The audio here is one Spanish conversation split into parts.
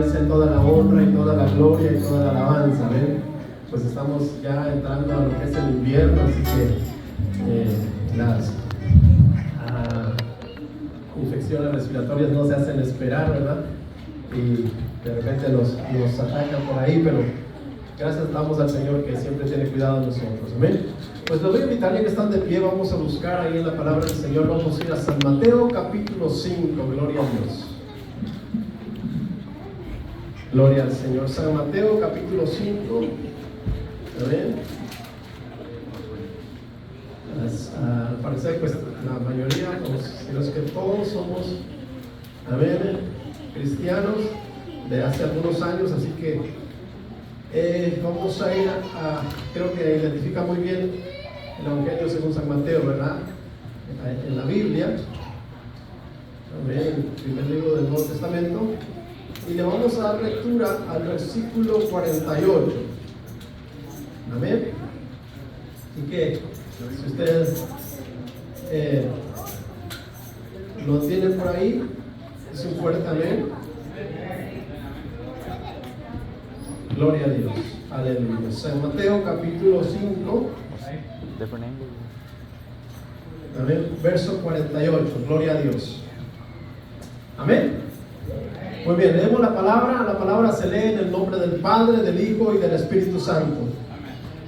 merece toda la honra y toda la gloria y toda la alabanza. ¿Ven? Pues estamos ya entrando a lo que es el invierno, así que las infecciones respiratorias no se hacen esperar, ¿verdad? Y de repente nos atacan por ahí, pero gracias damos al Señor que siempre tiene cuidado de nosotros. Amén. Pues les voy a invitar, ya que están de pie, vamos a buscar ahí en la palabra del Señor. Vamos a ir a San Mateo capítulo 5, gloria a Dios. Gloria al Señor. San Mateo capítulo 5. Amén. Al parecer, pues la mayoría, si no es que todos somos, amén, cristianos de hace algunos años, así que vamos a ir creo que identifica muy bien el Evangelio según San Mateo, ¿verdad? En la Biblia, amén, el primer libro del Nuevo Testamento, y le vamos a dar lectura al versículo 48, amén. Y que si ustedes lo tienen por ahí, es un fuerte amén. Gloria a Dios, aleluya. San Mateo capítulo 5, amén, verso 48, gloria a Dios. Amén. Muy bien, leemos la palabra se lee en el nombre del Padre, del Hijo y del Espíritu Santo.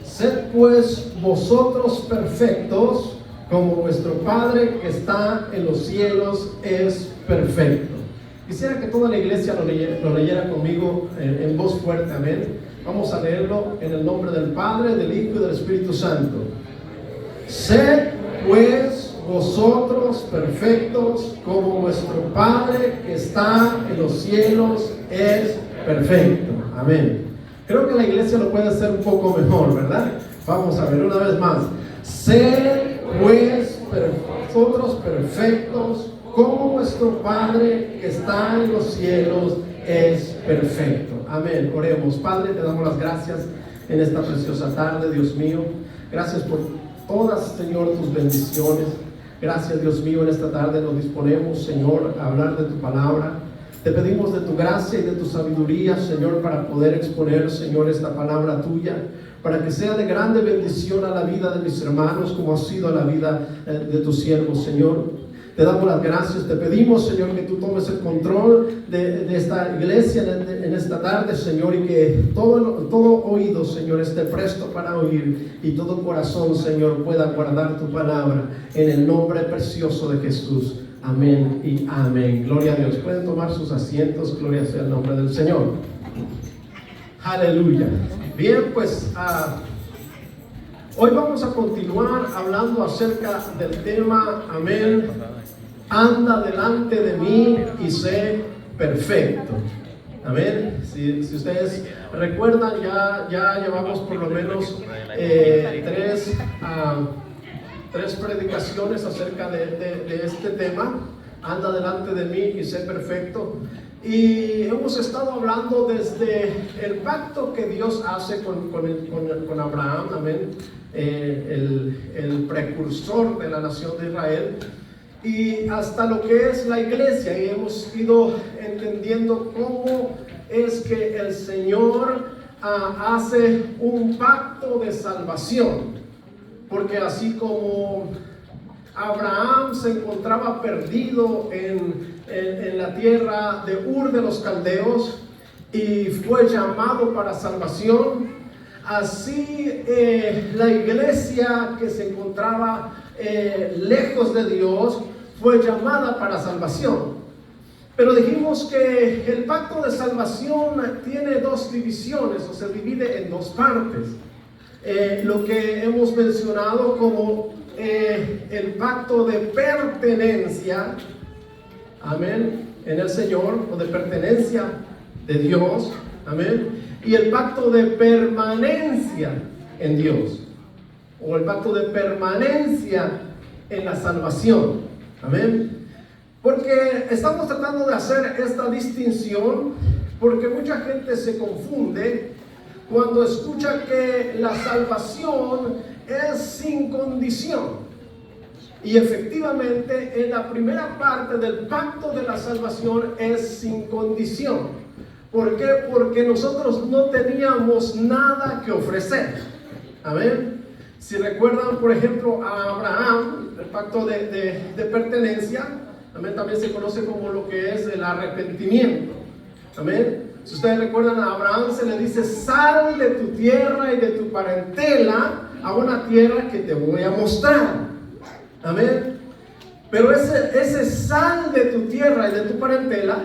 Sed pues vosotros perfectos, como vuestro Padre que está en los cielos es perfecto. Quisiera que toda la iglesia lo leyera conmigo en voz fuerte, amén. Vamos a leerlo en el nombre del Padre, del Hijo y del Espíritu Santo. Sed pues vosotros perfectos, como vuestro Padre que está en los cielos es perfecto. Amén. Creo que la iglesia lo puede hacer un poco mejor, ¿verdad? Vamos a ver una vez más. Sed pues vosotros perfectos, como vuestro Padre que está en los cielos es perfecto. Amén. Oremos. Padre, te damos las gracias en esta preciosa tarde, Dios mío. Gracias por todas, Señor, tus bendiciones. Gracias, Dios mío, en esta tarde nos disponemos, Señor, a hablar de tu palabra. Te pedimos de tu gracia y de tu sabiduría, Señor, para poder exponer, Señor, esta palabra tuya, para que sea de grande bendición a la vida de mis hermanos, como ha sido a la vida de tus siervos, Señor. Te damos las gracias, te pedimos, Señor, que tú tomes el control de esta iglesia en esta tarde, Señor, y que todo oído, Señor, esté presto para oír, y todo corazón, Señor, pueda guardar tu palabra, en el nombre precioso de Jesús. Amén y amén. Gloria a Dios. Pueden tomar sus asientos. Gloria sea el nombre del Señor. Aleluya. Bien, pues hoy vamos a continuar hablando acerca del tema, amén, anda delante de mí y sé perfecto. Amén. Si ustedes recuerdan, ya llevamos por lo menos tres predicaciones acerca de este tema, anda delante de mí y sé perfecto. Y hemos estado hablando desde el pacto que Dios hace con Abraham, amén, el precursor de la nación de Israel, y hasta lo que es la iglesia, y hemos ido entendiendo cómo es que el Señor hace un pacto de salvación. Porque así como Abraham se encontraba perdido en la tierra de Ur de los Caldeos y fue llamado para salvación, así la iglesia que se encontraba lejos de Dios fue llamada para salvación. Pero dijimos que el pacto de salvación tiene dos divisiones, o se divide en dos partes. Lo que hemos mencionado como el pacto de pertenencia, amén, en el Señor, o de pertenencia de Dios, amén, y el pacto de permanencia en Dios, o el pacto de permanencia en la salvación, amén. Porque estamos tratando de hacer esta distinción, porque mucha gente se confunde cuando escucha que la salvación es sin condición. Y efectivamente en la primera parte del pacto de la salvación es sin condición. ¿Por qué? Porque nosotros no teníamos nada que ofrecer. Amén. Si recuerdan, por ejemplo, a Abraham, el pacto de pertenencia, amén, también se conoce como lo que es el arrepentimiento. Amén. Si ustedes recuerdan, a Abraham se le dice: sal de tu tierra y de tu parentela a una tierra que te voy a mostrar. Amén. Pero ese sal de tu tierra y de tu parentela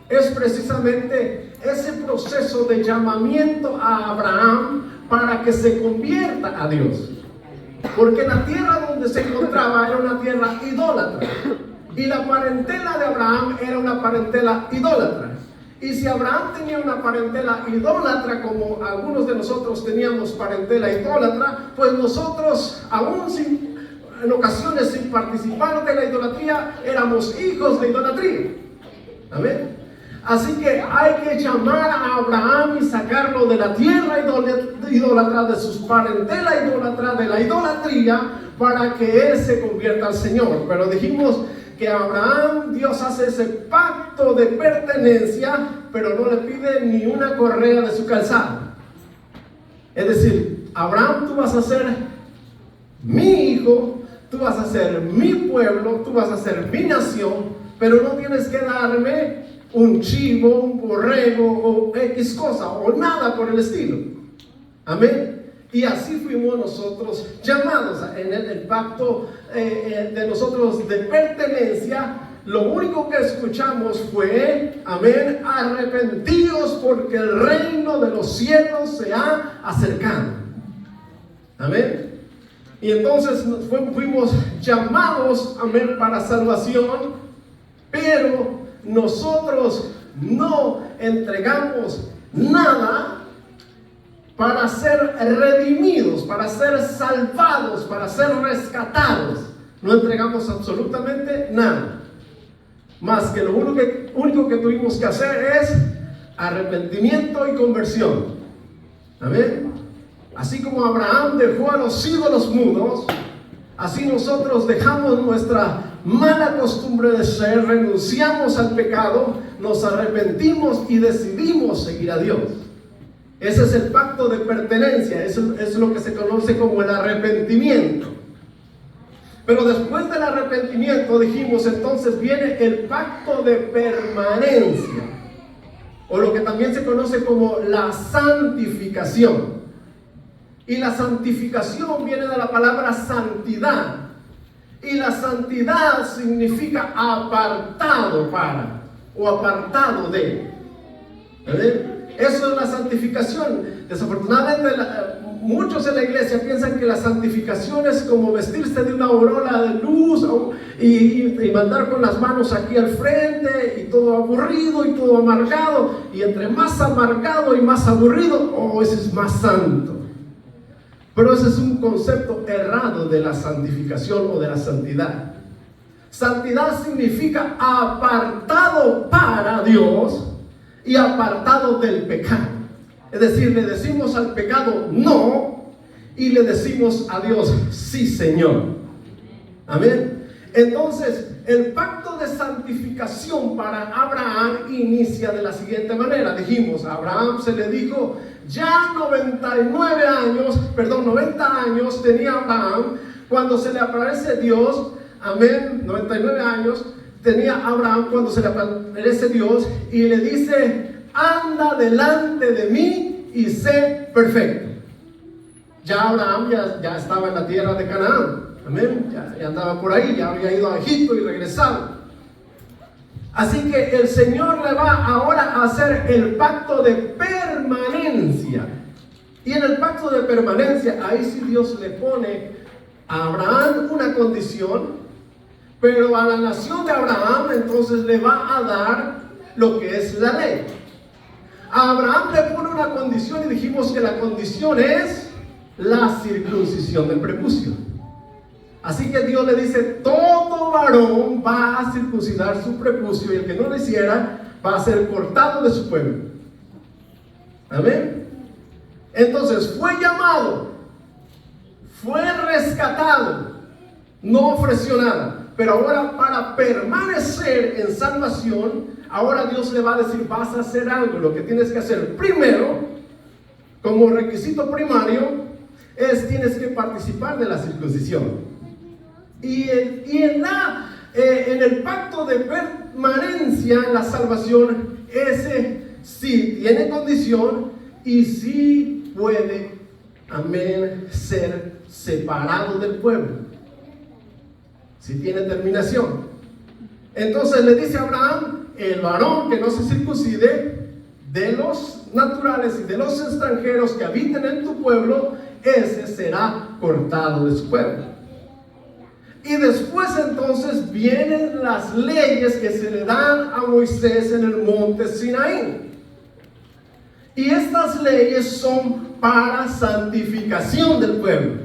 es precisamente ese proceso de llamamiento a Abraham para que se convierta a Dios. Porque la tierra donde se encontraba era una tierra idólatra, y la parentela de Abraham era una parentela idólatra. Y si Abraham tenía una parentela idólatra, como algunos de nosotros teníamos parentela idólatra, pues nosotros, aún en ocasiones sin participar de la idolatría, éramos hijos de idolatría. Amén. Así que hay que llamar a Abraham y sacarlo de la tierra idólatra, de sus parentela idólatra, de la idolatría, para que él se convierta al Señor. Pero dijimos que a Abraham Dios hace ese pacto de pertenencia, pero no le pide ni una correa de su calzado. Es decir, Abraham, tú vas a ser mi hijo, tú vas a ser mi pueblo, tú vas a ser mi nación, pero no tienes que darme un chivo, un borrego o X cosa o nada por el estilo. Amén. Y así fuimos nosotros llamados en el pacto de nosotros de pertenencia. Lo único que escuchamos fue: amén, arrepentíos porque el reino de los cielos se ha acercado. Amén. Y entonces fuimos llamados, amén, para salvación, pero nosotros no entregamos nada para ser redimidos, para ser salvados, para ser rescatados. No entregamos absolutamente nada. Más que lo único que tuvimos que hacer es arrepentimiento y conversión. Amén. Así como Abraham dejó a los ídolos mudos, así nosotros dejamos nuestra mala costumbre de ser, renunciamos al pecado, nos arrepentimos y decidimos seguir a Dios. Ese es el pacto de pertenencia, eso es lo que se conoce como el arrepentimiento. Pero después del arrepentimiento, dijimos, entonces viene el pacto de permanencia, o lo que también se conoce como la santificación. Y la santificación viene de la palabra santidad. Y la santidad significa apartado para, o apartado de. ¿Ven? Eso es la santificación. Desafortunadamente, muchos en la iglesia piensan que la santificación es como vestirse de una aureola de luz y mandar con las manos aquí al frente, y todo aburrido y todo amargado. Y entre más amargado y más aburrido, ese es más santo. Pero ese es un concepto errado de la santificación o de la santidad. Santidad significa apartado para Dios y apartado del pecado. Es decir, le decimos al pecado no y le decimos a Dios sí, Señor. Amén. Entonces, el pacto de santificación para Abraham inicia de la siguiente manera. Dijimos, a Abraham se le dijo, ya 90 años tenía Abraham cuando se le aparece Dios. Amén. 99 años tenía Abraham cuando se le aparece Dios y le dice: anda delante de mí y sé perfecto. Ya Abraham ya estaba en la tierra de Canaán. Amén. Ya andaba por ahí, ya había ido a Egipto y regresado. Así que el Señor le va ahora a hacer el pacto de permanencia. Y en el pacto de permanencia, ahí sí Dios le pone a Abraham una condición, pero a la nación de Abraham entonces le va a dar lo que es la ley. A Abraham le pone una condición y dijimos que la condición es la circuncisión del prepucio. Así que Dios le dice: todo varón va a circuncidar su prepucio, y el que no lo hiciera va a ser cortado de su pueblo. Amén. Entonces fue llamado, fue rescatado, no ofreció nada, pero ahora para permanecer en salvación ahora Dios le va a decir, vas a hacer algo. Lo que tienes que hacer primero, como requisito primario, tienes que participar de la circuncisión. Y en el pacto de permanencia, la salvación, ese sí tiene condición y sí puede, amén, ser separado del pueblo. Sí tiene terminación. Entonces le dice a Abraham, el varón que no se circuncide, de los naturales y de los extranjeros que habiten en tu pueblo, ese será cortado de su pueblo. Y después entonces vienen las leyes que se le dan a Moisés en el monte Sinaí. Y estas leyes son para santificación del pueblo.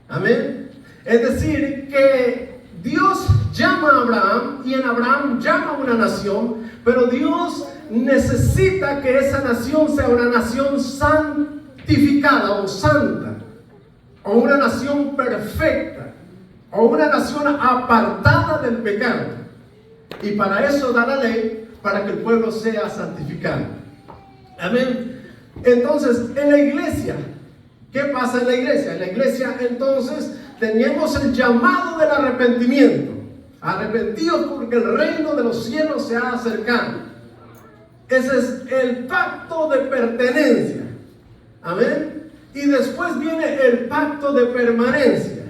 Amén. Es decir, que Dios llama a Abraham y en Abraham llama a una nación, pero Dios necesita que esa nación sea una nación santificada o santa, o una nación perfecta, o una nación apartada del pecado. Y para eso da la ley, para que el pueblo sea santificado. Amén. Entonces, en la iglesia, ¿qué pasa en la iglesia? En la iglesia, entonces, teníamos el llamado del arrepentimiento. Arrepentidos porque el reino de los cielos se ha acercado. Ese es el pacto de pertenencia. Amén. Y después viene el pacto de permanencia.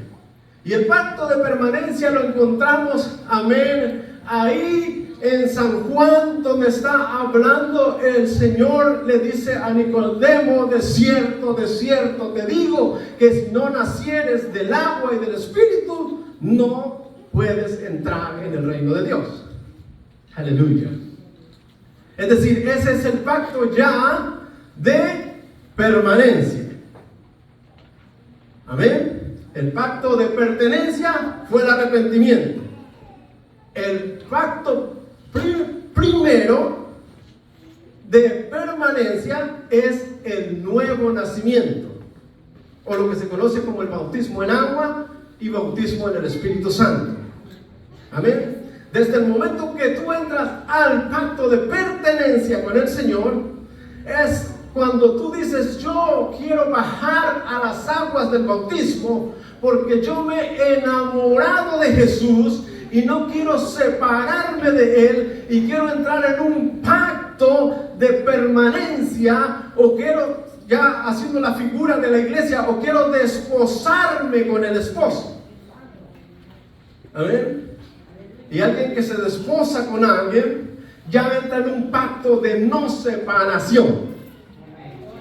Y el pacto de permanencia lo encontramos, amén, ahí en San Juan, donde está hablando el Señor, le dice a Nicodemo, de cierto te digo, que si no nacieres del agua y del Espíritu, no puedes entrar en el reino de Dios. Aleluya. Es decir, ese es el pacto ya de permanencia. Amén. El pacto de pertenencia fue el arrepentimiento. El pacto primero de permanencia es el nuevo nacimiento, o lo que se conoce como el bautismo en agua y bautismo en el Espíritu Santo. Amén. Desde el momento que tú entras al pacto de pertenencia con el Señor, es cuando tú dices, yo quiero bajar a las aguas del bautismo porque yo me he enamorado de Jesús y no quiero separarme de Él y quiero entrar en un pacto de permanencia, o quiero, ya haciendo la figura de la iglesia, o quiero desposarme con el esposo. Amén. Y alguien que se desposa con alguien ya entra en un pacto de no separación.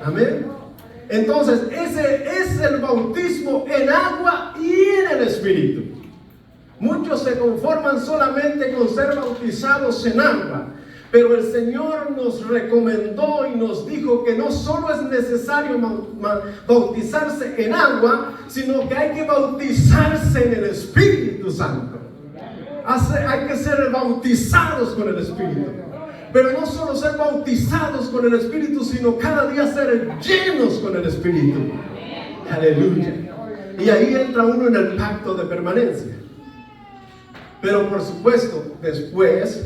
Amén. Entonces ese es el bautismo en agua y en el Espíritu. Muchos se conforman solamente con ser bautizados en agua, pero el Señor nos recomendó y nos dijo que no solo es necesario bautizarse en agua, sino que hay que bautizarse en el Espíritu Santo. Hay que ser bautizados con el Espíritu. Pero no solo ser bautizados con el Espíritu, sino cada día ser llenos con el Espíritu. Aleluya. Y ahí entra uno en el pacto de permanencia. Pero por supuesto, después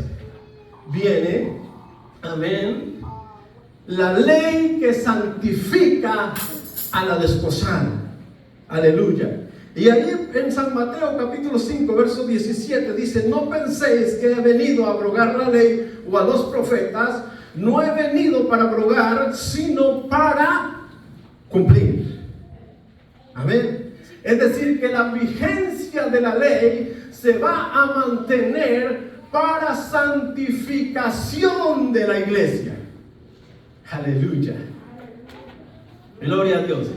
viene, amén, la ley que santifica a la desposada. Aleluya. Y ahí en San Mateo capítulo 5 verso 17 dice, no penséis que he venido a abrogar la ley o a los profetas. No he venido para abrogar, sino para cumplir. Amén. Es decir, que la vigencia de la ley se va a mantener para santificación de la iglesia. Aleluya. Gloria a Dios.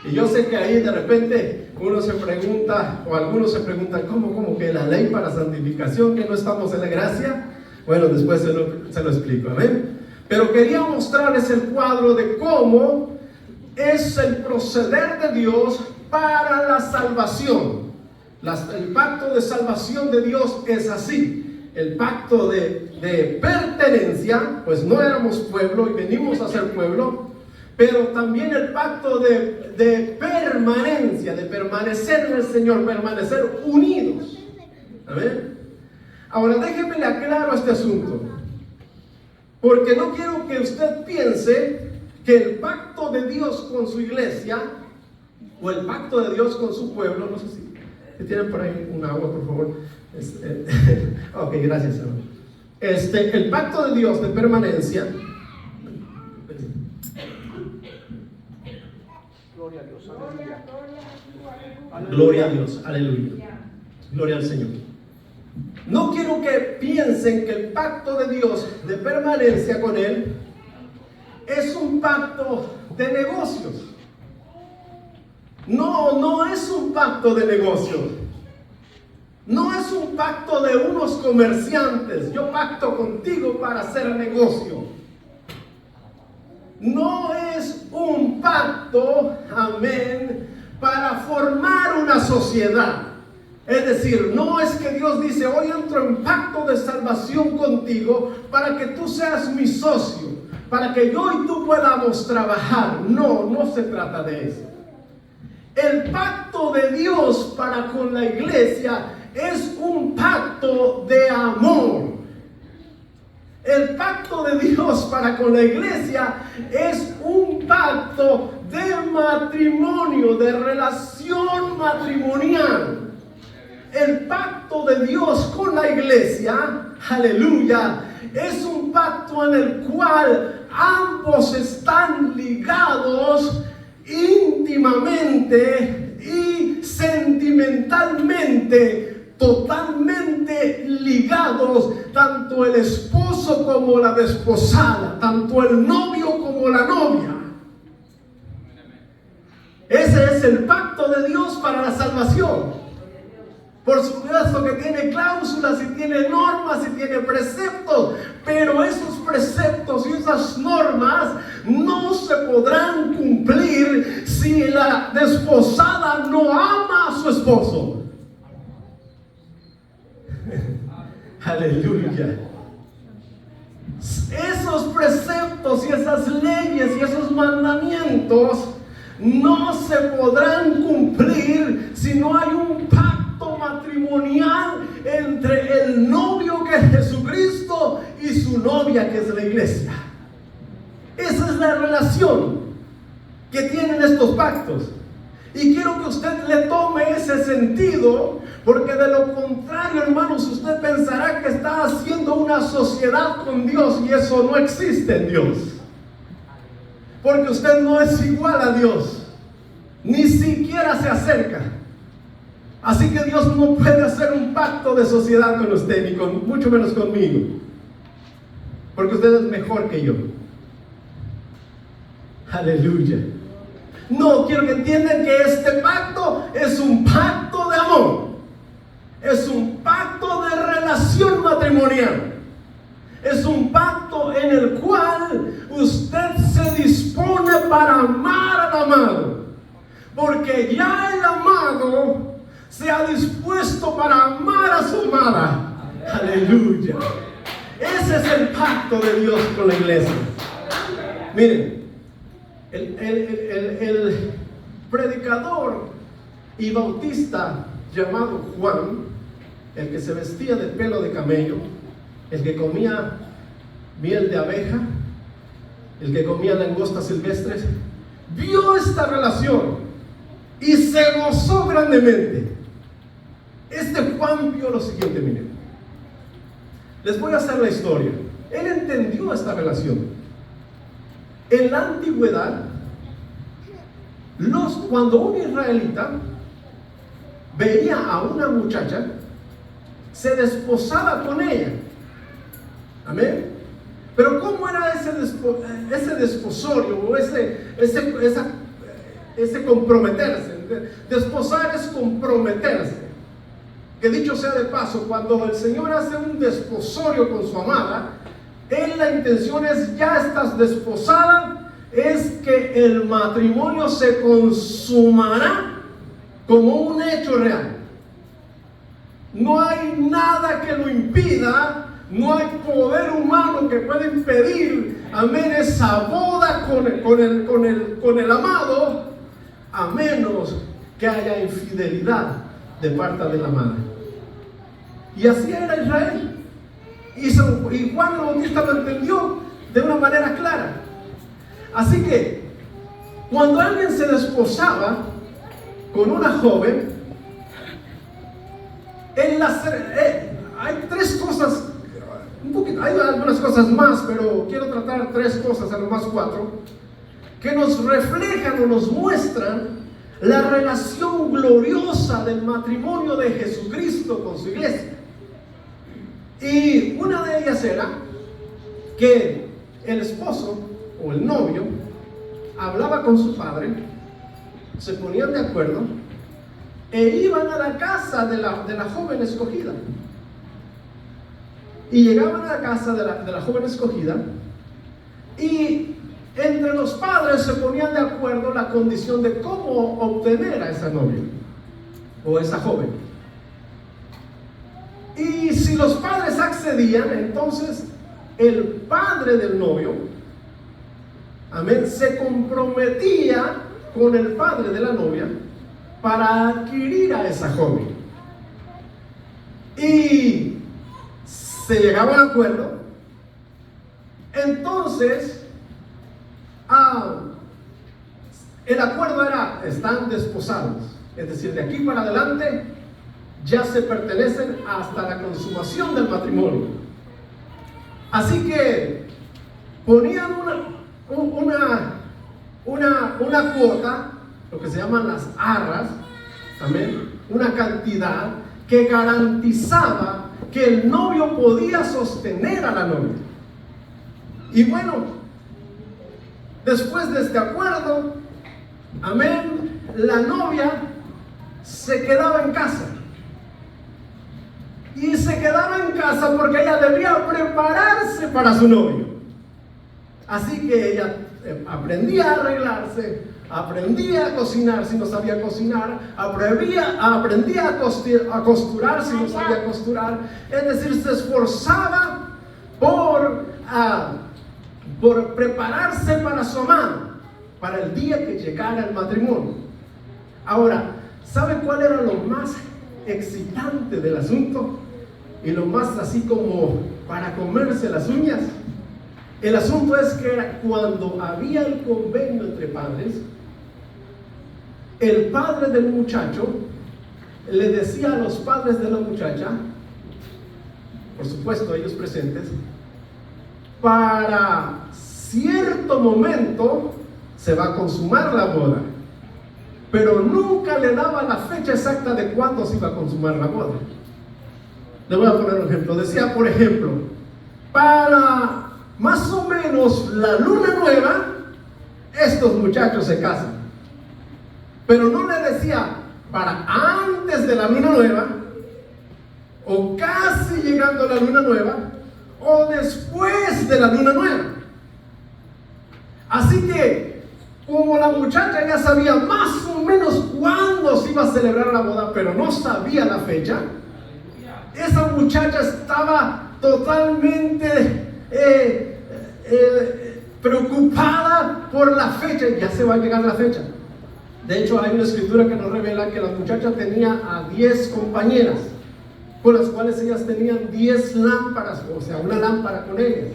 Y yo sé que ahí de repente uno se pregunta, o algunos se preguntan, ¿cómo que la ley para santificación, que no estamos en la gracia? Bueno, después se lo explico, amén. Pero quería mostrarles el cuadro de cómo es el proceder de Dios para la salvación. El pacto de salvación de Dios es así. El pacto de pertenencia, pues no éramos pueblo y venimos a ser pueblo. Pero también el pacto de permanencia, de permanecer en el Señor, permanecer unidos. ¿Amén? Ahora déjeme le aclaro este asunto, porque no quiero que usted piense que el pacto de Dios con su iglesia o el pacto de Dios con su pueblo, no sé si tienen por ahí un agua, por favor. Ok, gracias, hermano. El pacto de Dios de permanencia. Gloria a Dios, aleluya. Gloria a Dios, aleluya. Gloria al Señor. No quiero que piensen que el pacto de Dios de permanencia con Él es un pacto de negocios. No es un pacto de negocios. No es un pacto de unos comerciantes. Yo pacto contigo para hacer negocio. No es un pacto, amén, para formar una sociedad. Es decir, no es que Dios dice, hoy entro en pacto de salvación contigo para que tú seas mi socio, para que yo y tú podamos trabajar. No se trata de eso. El pacto de Dios para con la iglesia es un pacto de amor. El pacto de Dios para con la iglesia es un pacto de matrimonio, de relación matrimonial. El pacto de Dios con la iglesia, aleluya, es un pacto en el cual ambos están ligados íntimamente y sentimentalmente, totalmente ligados, tanto el esposo como la desposada, tanto el novio como la novia. Ese es el pacto de Dios para la salvación. Por supuesto que tiene cláusulas y tiene normas y tiene preceptos, pero esos preceptos y esas normas no se podrán cumplir si la desposada no ama a su esposo. Aleluya. Esos preceptos y esas leyes y esos mandamientos no se podrán cumplir si no hay un pacto matrimonial entre el novio que es Jesucristo y su novia que es la iglesia. Esa es la relación que tienen estos pactos. Y quiero que usted le tome ese sentido, porque de lo contrario, hermanos, usted pensará que está haciendo una sociedad con Dios y eso no existe en Dios. Porque usted no es igual a Dios, ni siquiera se acerca. Así que Dios no puede hacer un pacto de sociedad con usted, ni mucho menos conmigo, porque usted es mejor que yo. Aleluya. No, quiero que entiendan que este pacto es un pacto de amor, es un pacto de relación matrimonial, es un pacto en el cual usted se dispone para amar al amado, porque ya el amado se ha dispuesto para amar a su amada. Aleluya. Ese es el pacto de Dios con la iglesia. Miren, el predicador y bautista llamado Juan, el que se vestía de pelo de camello, el que comía miel de abeja, el que comía langostas silvestres, vio esta relación y se gozó grandemente. Este Juan vio lo siguiente, miren. Les voy a hacer la historia. Él entendió esta relación. En la antigüedad, cuando un israelita veía a una muchacha, se desposaba con ella. Amén. Pero ¿cómo era ese desposorio o ese comprometerse? Desposar es comprometerse. Que dicho sea de paso, cuando el Señor hace un desposorio con su amada, la intención es: ya estás desposada, es que el matrimonio se consumará como un hecho real. No hay nada que lo impida, no hay poder humano que pueda impedir, amén, esa boda con el amado, a menos que haya infidelidad de parte de la amada. Y así era Israel. Y Juan el Bautista lo entendió de una manera clara. Así que cuando alguien se desposaba con una joven, hay tres cosas, hay algunas cosas más, pero quiero tratar tres cosas, a lo más cuatro, que nos reflejan o nos muestran la relación gloriosa del matrimonio de Jesucristo con su iglesia. Y una de ellas era que el esposo o el novio hablaba con su padre, se ponían de acuerdo e iban a la casa de la joven escogida. Y llegaban a la casa de la joven escogida, y entre los padres se ponían de acuerdo la condición de cómo obtener a esa novia o esa joven. Y si los padres accedían, entonces el padre del novio, amén, se comprometía con el padre de la novia para adquirir a esa joven. Y se llegaba a un acuerdo. Entonces el acuerdo era: están desposados, es decir, de aquí para adelante ya se pertenecen hasta la consumación del matrimonio. Así que ponían una cuota, lo que se llaman las arras, amén, una cantidad que garantizaba que el novio podía sostener a la novia. Y bueno, después de este acuerdo, amén, la novia se quedaba en casa. Y se quedaba en casa porque ella debía prepararse para su novio. Así que ella aprendía a arreglarse, aprendía a cocinar si no sabía cocinar, aprendía a costurar si no sabía costurar. Es decir, se esforzaba por prepararse para su amado, para el día que llegara el matrimonio. Ahora, ¿sabe cuál era lo más excitante del asunto? Y lo más así como para comerse las uñas. El asunto es que cuando había el convenio entre padres, el padre del muchacho le decía a los padres de la muchacha, por supuesto ellos presentes, para cierto momento se va a consumar la boda, pero nunca le daba la fecha exacta de cuándo se iba a consumar la boda. Le voy a poner un ejemplo. Decía, por ejemplo, para más o menos la luna nueva, estos muchachos se casan. Pero no le decía para antes de la luna nueva, o casi llegando a la luna nueva, o después de la luna nueva. Así que, como la muchacha ya sabía más o menos cuándo se iba a celebrar la boda, pero no sabía la fecha, esa muchacha estaba totalmente preocupada por la fecha. Ya se va a llegar la fecha. De hecho, hay una escritura que nos revela que la muchacha tenía a 10 compañeras, con las cuales ellas tenían 10 lámparas, o sea, una lámpara con ellas.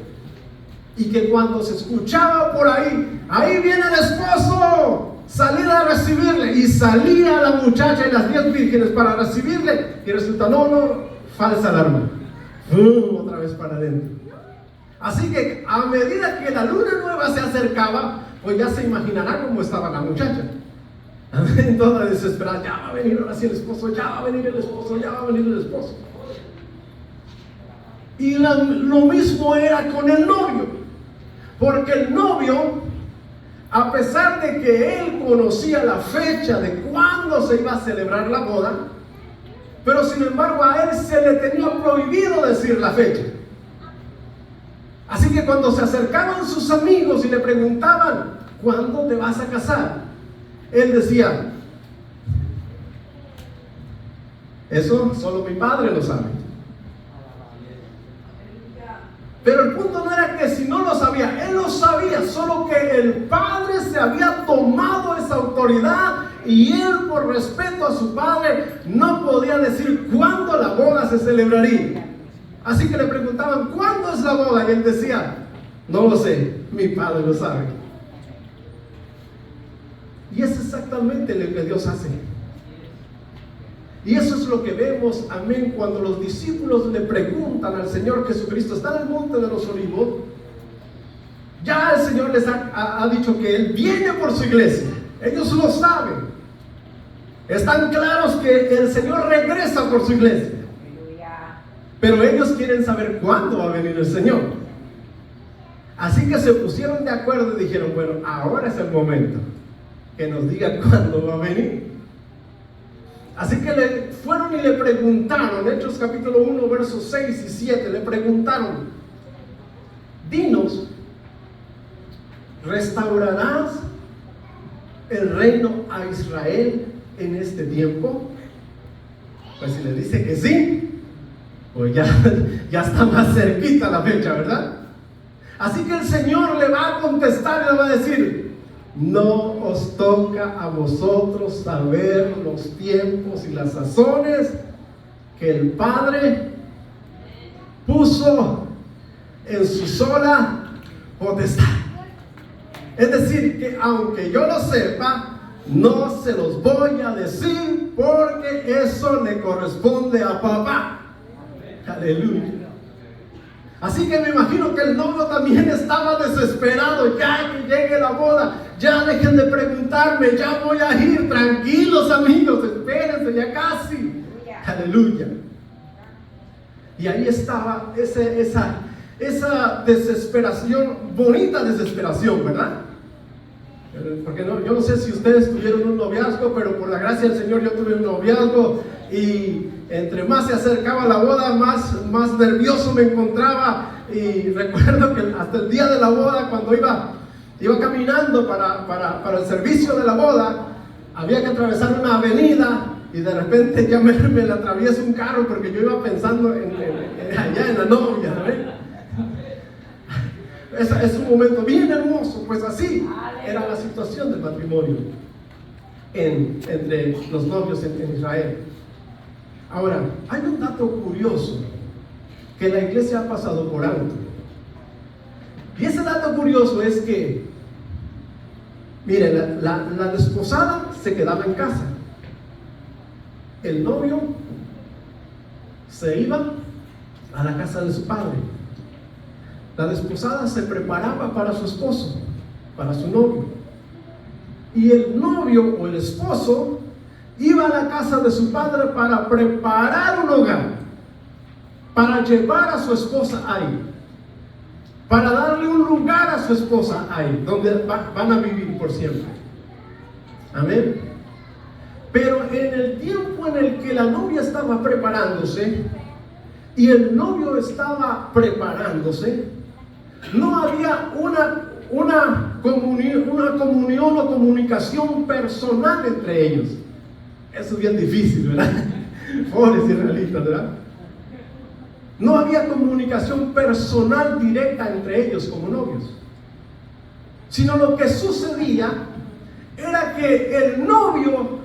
Y que cuando se escuchaba por ahí, ahí viene el esposo, salía a recibirle, y salía la muchacha y las 10 vírgenes para recibirle, y resulta, no, falsa alarma, otra vez para adentro. Así que a medida que la luna nueva se acercaba, pues ya se imaginará cómo estaba la muchacha. Toda desesperada, ya va a venir ahora sí el esposo, ya va a venir el esposo, ya va a venir el esposo. Y lo mismo era con el novio, porque el novio, a pesar de que él conocía la fecha de cuándo se iba a celebrar la boda, pero sin embargo a él se le tenía prohibido decir la fecha. Así que cuando se acercaban sus amigos y le preguntaban, ¿cuándo te vas a casar?, él decía, eso solo mi padre lo sabe. Pero el punto no era que si no lo sabía, él lo sabía, solo que el padre se había tomado esa autoridad y él, por respeto a su padre, no podía decir cuándo la boda se celebraría. Así que le preguntaban, ¿cuándo es la boda? Y él decía, no lo sé, mi padre lo sabe. Y es exactamente lo que Dios hace. Y eso es lo que vemos, amén, cuando los discípulos le preguntan al Señor Jesucristo, está en el monte de los olivos. Ya el Señor les ha dicho que Él viene por su iglesia. Ellos lo saben. Están claros que el Señor regresa por su iglesia. Pero ellos quieren saber cuándo va a venir el Señor. Así que se pusieron de acuerdo y dijeron, bueno, ahora es el momento que nos diga cuándo va a venir. Así que fueron y le preguntaron, Hechos capítulo 1, versos 6 y 7, le preguntaron, dinos, ¿restaurarás el reino a Israel en este tiempo? Pues si le dice que sí, pues ya está más cerquita la fecha, ¿verdad? Así que el Señor le va a contestar y le va a decir, no os toca a vosotros saber los tiempos y las sazones que el Padre puso en su sola potestad. Es decir, que aunque yo lo sepa, no se los voy a decir porque eso le corresponde a papá. Aleluya. Así que me imagino que el novio también estaba desesperado. Ya que llegue la boda, ya dejen de preguntarme, ya voy a ir. Tranquilos, amigos, espérense, ya casi. Aleluya. Y ahí estaba esa desesperación, bonita desesperación, ¿verdad? Porque yo no sé si ustedes tuvieron un noviazgo, pero por la gracia del Señor yo tuve un noviazgo, y entre más se acercaba la boda, más nervioso me encontraba. Y recuerdo que hasta el día de la boda, cuando iba caminando para el servicio de la boda, había que atravesar una avenida y de repente ya me la atraviesa un carro porque yo iba pensando allá en la novia, ¿verdad? Es un momento bien hermoso. Pues así era la situación del matrimonio entre los novios en Israel. Ahora, hay un dato curioso que la iglesia ha pasado por alto. Y ese dato curioso es que, miren, la desposada se quedaba en casa. El novio se iba a la casa de su padre. La desposada se preparaba para su esposo, para su novio. Y el novio o el esposo iba a la casa de su padre para preparar un hogar, para llevar a su esposa ahí, para darle un lugar a su esposa ahí, donde van a vivir por siempre. Amén. Pero en el tiempo en el que la novia estaba preparándose y el novio estaba preparándose, no había una comunión o comunicación personal entre ellos. Eso es bien difícil, ¿verdad? Pobres israelitas, ¿verdad? No había comunicación personal directa entre ellos como novios. Sino lo que sucedía era que el novio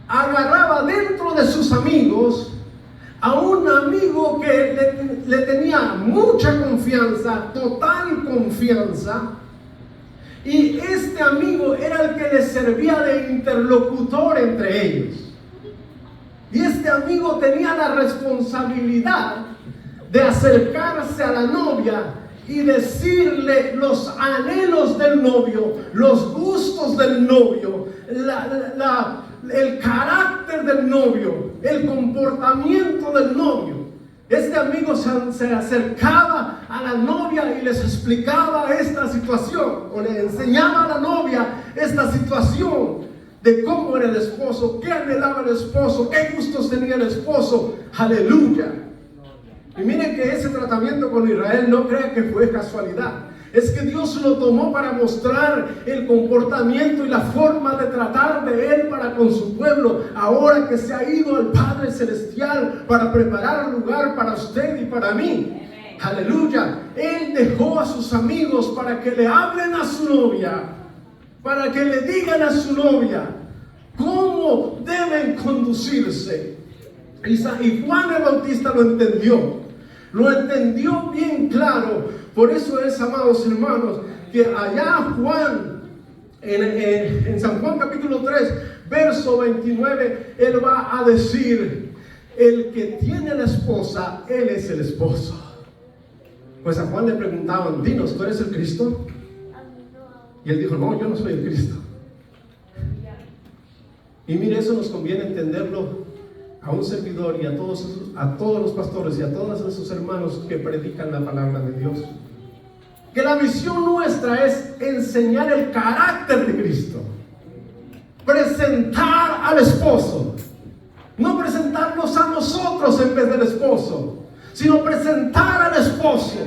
agarraba dentro de sus amigos a un amigo que le tenía mucha confianza, total confianza, y este amigo era el que les servía de interlocutor entre ellos. Y este amigo tenía la responsabilidad de acercarse a la novia y decirle los anhelos del novio, los gustos del novio, el carácter del novio, el comportamiento del novio. Este amigo se acercaba a la novia y les explicaba esta situación, o le enseñaba a la novia esta situación de cómo era el esposo, qué anhelaba el esposo, qué gustos tenía el esposo. Aleluya. Y miren que ese tratamiento con Israel, no crean que fue casualidad. Es que Dios lo tomó para mostrar el comportamiento y la forma de tratar de Él para con su pueblo. Ahora que se ha ido al Padre Celestial para preparar un lugar para usted y para mí. Aleluya. Él dejó a sus amigos para que le hablen a su novia, para que le digan a su novia cómo deben conducirse. Y Juan el Bautista lo entendió bien claro. Por eso es, amados hermanos, que allá Juan, en San Juan capítulo 3, verso 29, él va a decir: el que tiene la esposa, él es el esposo. Pues a Juan le preguntaban: dinos, ¿tú eres el Cristo? Y él dijo: no, yo no soy el Cristo. Y mire, eso nos conviene entenderlo a un servidor y a todos los pastores y a todos esos hermanos que predican la palabra de Dios. Que la misión nuestra es enseñar el carácter de Cristo, presentar al esposo, no presentarnos a nosotros en vez del esposo, sino presentar al esposo,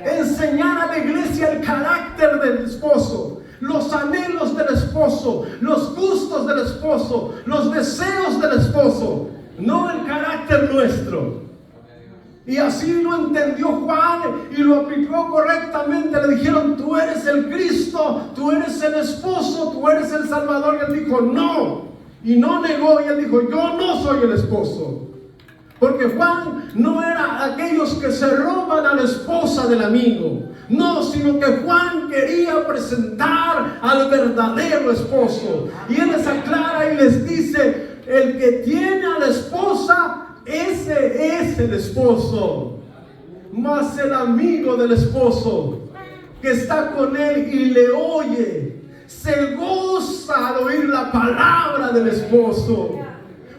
enseñar a la iglesia el carácter del esposo, los anhelos del esposo, los gustos del esposo, los deseos del esposo, no el carácter nuestro. Y así lo entendió Juan y lo aplicó correctamente. Le dijeron: tú eres el Cristo, tú eres el esposo, tú eres el Salvador. Y él dijo: no. Y no negó, y él dijo: yo no soy el esposo. Porque Juan no era aquellos que se roban a la esposa del amigo. No, sino que Juan quería presentar al verdadero esposo. Y él les aclara y les dice: el que tiene a la esposa, ese es el esposo. Mas el amigo del esposo que está con él y le oye, se goza al oír la palabra del esposo.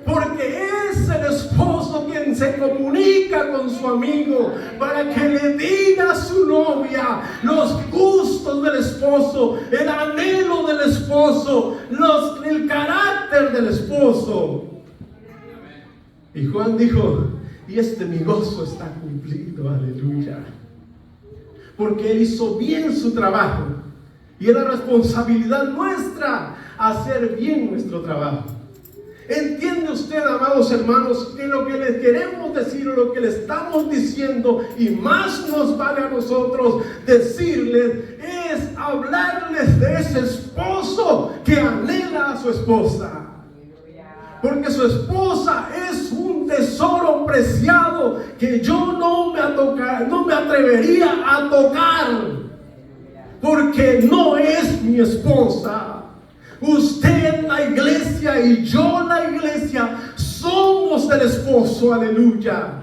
Porque es el esposo quien se comunica con su amigo para que le diga a su novia los gustos del esposo, el anhelo del esposo, el carácter del esposo. Y Juan dijo: y mi gozo está cumplido, aleluya. Porque él hizo bien su trabajo. Y es la responsabilidad nuestra hacer bien nuestro trabajo. ¿Entiende usted, amados hermanos, que lo que les queremos decir o lo que le estamos diciendo, y más nos vale a nosotros decirles, es hablarles de ese esposo que anhela a su esposa? Porque su esposa es un tesoro preciado que yo no me atrevería a tocar, porque no es mi esposa. Usted, la iglesia, y yo, la iglesia, somos del esposo, aleluya.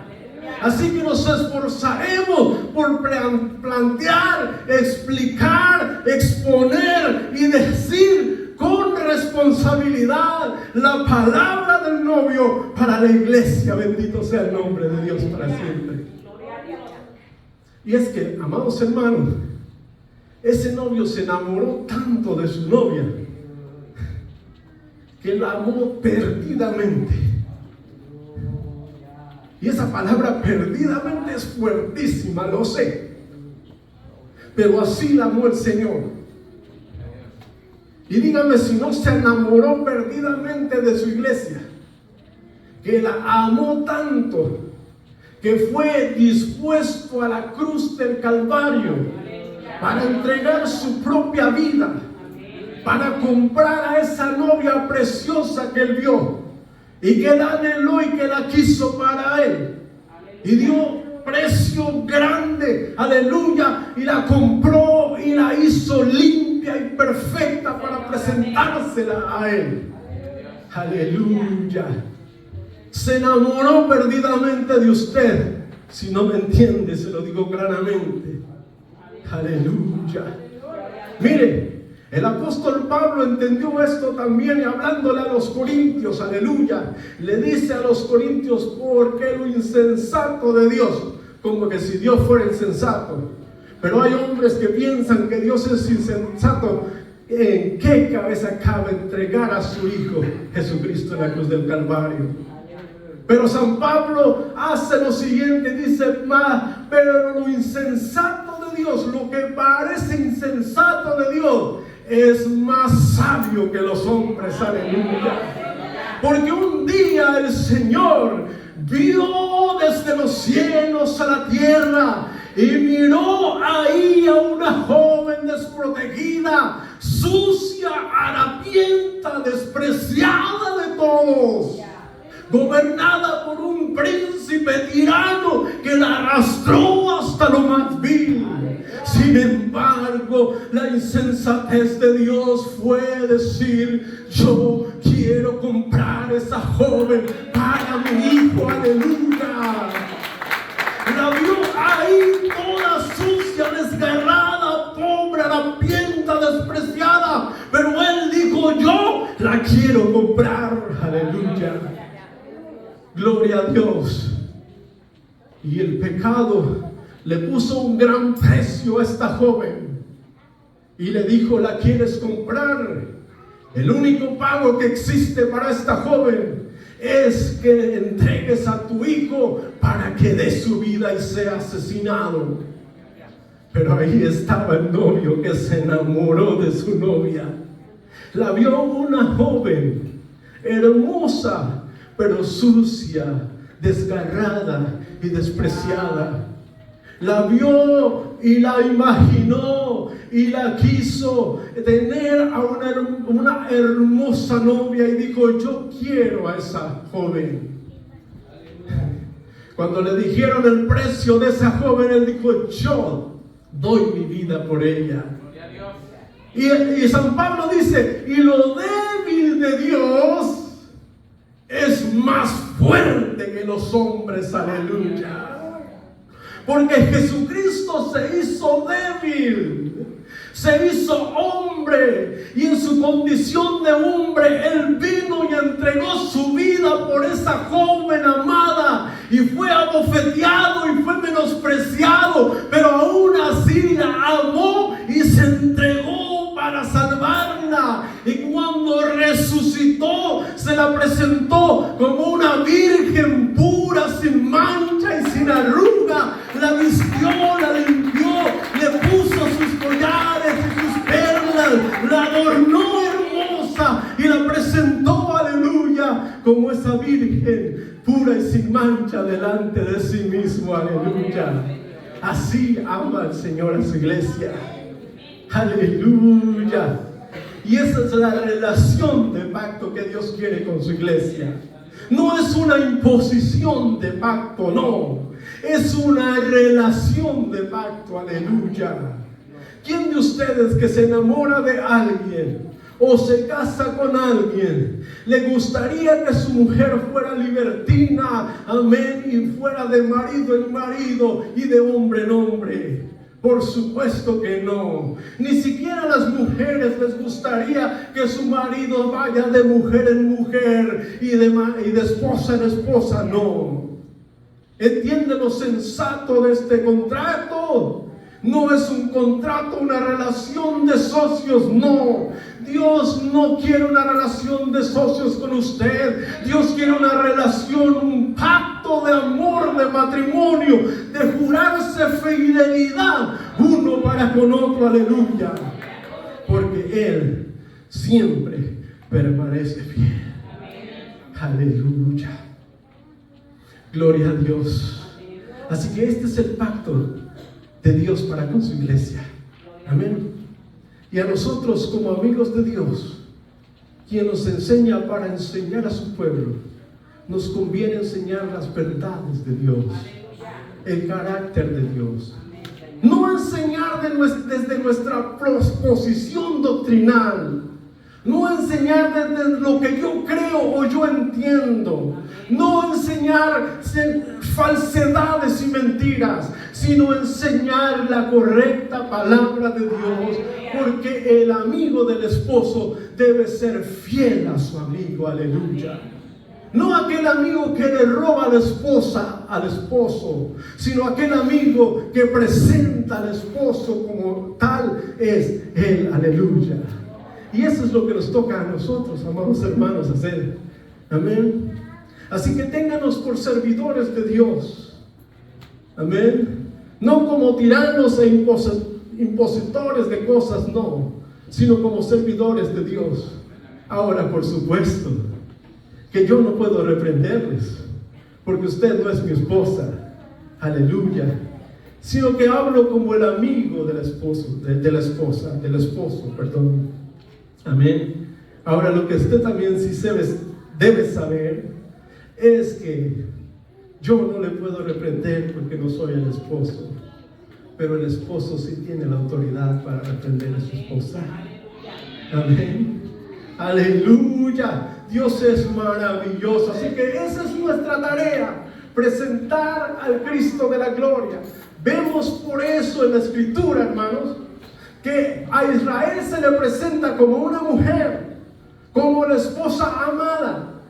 Así que nos esforzaremos por plantear, explicar, exponer y decir con responsabilidad la palabra del novio para la iglesia. Bendito sea el nombre de Dios para siempre. Y es que, amados hermanos, ese novio se enamoró tanto de su novia que la amó perdidamente. Y esa palabra perdidamente es fuertísima, lo sé. Pero así la amó el Señor. Y dígame si no se enamoró perdidamente de su iglesia, que la amó tanto que fue dispuesto a la cruz del Calvario para entregar su propia vida, para comprar a esa novia preciosa que él vio y que la anheló y que la quiso para él, y dio precio grande, aleluya, y la compró y la hizo limpia y perfecta para presentársela a él, aleluya. Se enamoró perdidamente de usted. Si no me entiende, se lo digo claramente, aleluya. Mire, el apóstol Pablo entendió esto también, y hablándole a los corintios, aleluya, le dice a los corintios: porque lo insensato de Dios, como que si Dios fuera insensato. Pero hay hombres que piensan que Dios es insensato. ¿En qué cabeza cabe entregar a su Hijo Jesucristo en la cruz del Calvario? Pero San Pablo hace lo siguiente, dice: pero lo insensato de Dios, lo que parece insensato de Dios, es más sabio que los hombres, aleluya. Porque un día el Señor vio desde los cielos a la tierra y miró ahí a una joven desprotegida, sucia, harapienta, despreciada de todos, gobernada por un príncipe tirano que la arrastró hasta lo más vil. Sin embargo, la insensatez de Dios fue decir: yo quiero comprar esa joven para mi hijo. Aleluya. La vio ahí toda sucia, desgarrada, pobre, harapienta, despreciada, pero él dijo: yo la quiero comprar. Aleluya. Gloria a Dios. Y el pecado le puso un gran precio a esta joven y le dijo: ¿la quieres comprar? El único pago que existe para esta joven es que entregues a tu hijo para que dé su vida y sea asesinado. Pero ahí estaba el novio que se enamoró de su novia. La vio una joven hermosa, pero sucia, desgarrada y despreciada. La vio y la imaginó y la quiso tener a una hermosa novia y dijo: yo quiero a esa joven. Cuando le dijeron el precio de esa joven, él dijo: yo doy mi vida por ella. Y San Pablo dice: y lo débil de Dios es más fuerte que los hombres. Aleluya. Porque Jesucristo se hizo débil, se hizo hombre, y en su condición de hombre Él vino y entregó su vida por esa joven amada, y fue abofeteado y fue menospreciado, pero aún así la amó y se entregó para salvarla. Y cuando resucitó, se la presentó como una virgen pura, sin mancha y sin arruga. La vistió, la limpió, le puso sus collares y sus perlas, la adornó hermosa y la presentó, aleluya, como esa virgen pura y sin mancha delante de sí mismo. Aleluya. Así ama el Señor a su iglesia. Aleluya. Y esa es la relación de pacto que Dios quiere con su iglesia. No es una imposición de pacto, no. Es una relación de pacto. Aleluya. ¿Quién de ustedes que se enamora de alguien o se casa con alguien, le gustaría que su mujer fuera libertina, amén, y fuera de marido en marido y de hombre en hombre? Por supuesto que no. Ni siquiera a las mujeres les gustaría que su marido vaya de mujer en mujer y de esposa en esposa. No. ¿Entiende lo sensato de este contrato? No es un contrato, una relación de socios, no. Dios no quiere una relación de socios con usted. Dios quiere una relación, un pacto de amor, de matrimonio, de jurarse fidelidad uno para con otro. Aleluya. Porque Él siempre permanece fiel. Aleluya. Gloria a Dios. Así que este es el pacto de Dios para con su iglesia. Amén. Y a nosotros como amigos de Dios, quien nos enseña para enseñar a su pueblo, nos conviene enseñar las verdades de Dios, el carácter de Dios. No enseñar desde nuestra posición doctrinal, no enseñar desde lo que yo creo o yo entiendo, no enseñar falsedades y mentiras, sino enseñar la correcta palabra de Dios, porque el amigo del esposo debe ser fiel a su amigo. Aleluya. No aquel amigo que le roba a la esposa al esposo, sino aquel amigo que presenta al esposo como tal es él. Aleluya. Y eso es lo que nos toca a nosotros, amados hermanos, hacer. Amén. Así que ténganos por servidores de Dios. Amén. No como tiranos e impositores de cosas, no, sino como servidores de Dios. Ahora, por supuesto, que yo no puedo reprenderles, porque usted no es mi esposa. Aleluya. Sino que hablo como el amigo del esposo, del esposo, perdón. Amén. Ahora, lo que usted también sí debe saber es que yo no le puedo reprender porque no soy el esposo, pero el esposo sí tiene la autoridad para reprender a su esposa. Amén. Aleluya. Dios es maravilloso. Así que esa es nuestra tarea, presentar al Cristo de la gloria. Vemos por eso en la Escritura, hermanos, que a Israel se le presenta como una mujer, como la esposa amada,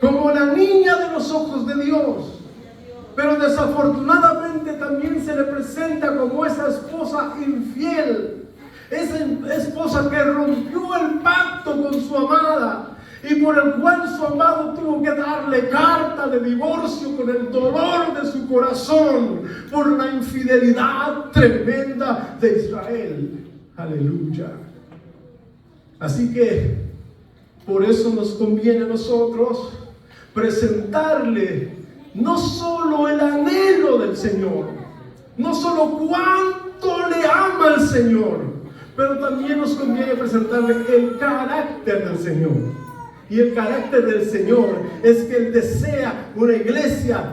como la niña de los ojos de Dios. Pero desafortunadamente también se le presenta como esa esposa infiel, esa esposa que rompió el pacto con su amada y por el cual su amado tuvo que darle carta de divorcio con el dolor de su corazón por la infidelidad tremenda de Israel. Aleluya. Así que por eso nos conviene a nosotros presentarle no solo el anhelo del Señor, no solo cuánto le ama el Señor, pero también nos conviene presentarle el carácter del Señor. Y el carácter del Señor es que Él desea una iglesia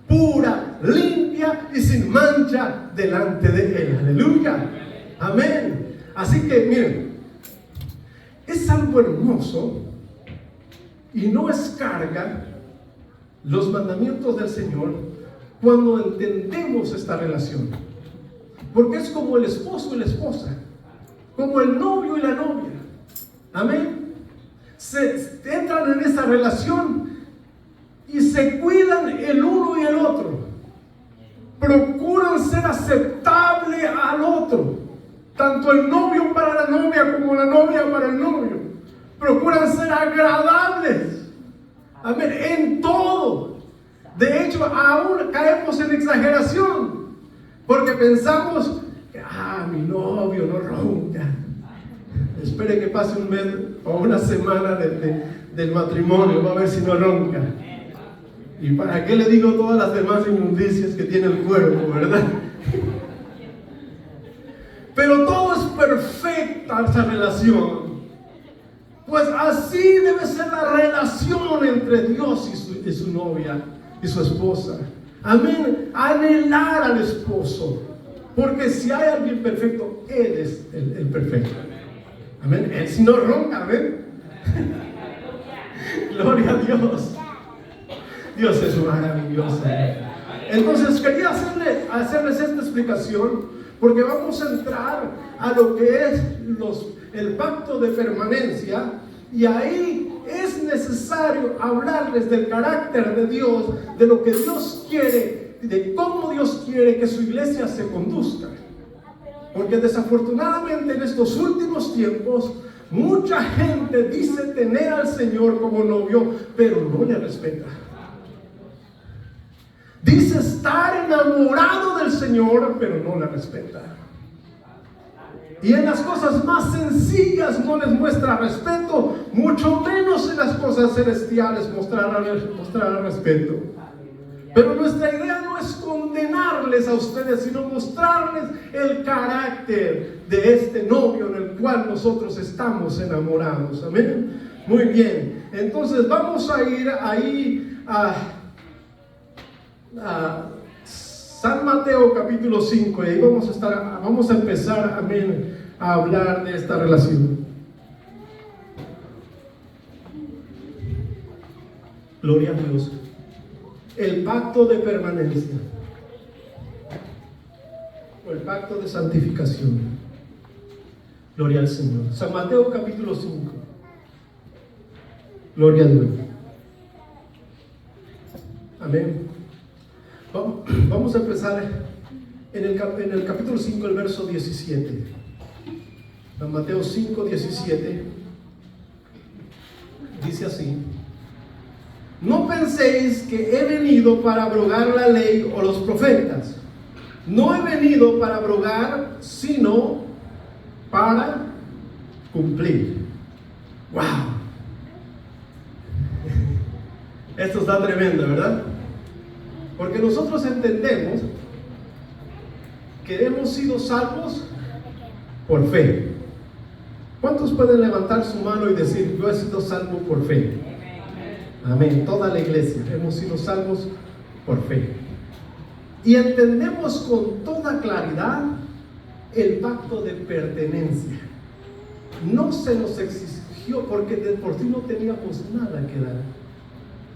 pura, limpia y sin mancha delante de Él. Aleluya. Amén. Así que miren, es algo hermoso y no es carga los mandamientos del Señor cuando entendemos esta relación, porque es como el esposo y la esposa, como el novio y la novia. Amén. Se entran en esa relación y se cuidan el uno y el otro, procuran ser aceptable al otro, tanto el novio para la novia como la novia para el novio, procuran ser agradables. Amén, en todo. De hecho, aún caemos en exageración, porque pensamos que, mi novio no ronca. Espere que pase un mes o una semana del matrimonio, va a ver si no ronca. ¿Y para qué le digo todas las demás inmundicias que tiene el cuerpo, verdad? Pero todo es perfecta esa relación. Pues así debe ser la relación entre Dios y su novia y su esposa. Amén. Anhelar al esposo, porque si hay alguien perfecto, Él es el perfecto. Amén. Él si no ronca, amén. Gloria a Dios. Dios es maravilloso. Entonces quería hacerles esta explicación, porque vamos a entrar a lo que es el pacto de permanencia, y ahí es necesario hablarles del carácter de Dios, de lo que Dios quiere, de cómo Dios quiere que su iglesia se conduzca. Porque desafortunadamente en estos últimos tiempos mucha gente dice tener al Señor como novio, pero no le respeta. Dice estar enamorado del Señor, pero no le respeta. Y en las cosas más sencillas no les muestra respeto, mucho menos en las cosas celestiales mostrará respeto. Pero nuestra idea no es condenarles a ustedes, sino mostrarles el carácter de este novio en el cual nosotros estamos enamorados. Amén. Muy bien. Entonces vamos a ir ahí a San Mateo capítulo 5, y ahí vamos a empezar, amén, a hablar de esta relación. Gloria a Dios. El pacto de permanencia, o el pacto de santificación. Gloria al Señor. San Mateo capítulo 5. Gloria a Dios. Amén. Vamos a empezar en el capítulo 5, el verso 17. San Mateo 5, 17. Dice así: no penséis que he venido para abrogar la ley o los profetas. No he venido para abrogar, sino para cumplir. ¡Wow! Esto está tremendo, ¿verdad? Porque nosotros entendemos que hemos sido salvos por fe. ¿Cuántos pueden levantar su mano y decir: yo he sido salvo por fe? Amén. Toda la iglesia hemos sido salvos por fe. Y entendemos con toda claridad el pacto de pertenencia. No se nos exigió, porque de por sí no teníamos nada que dar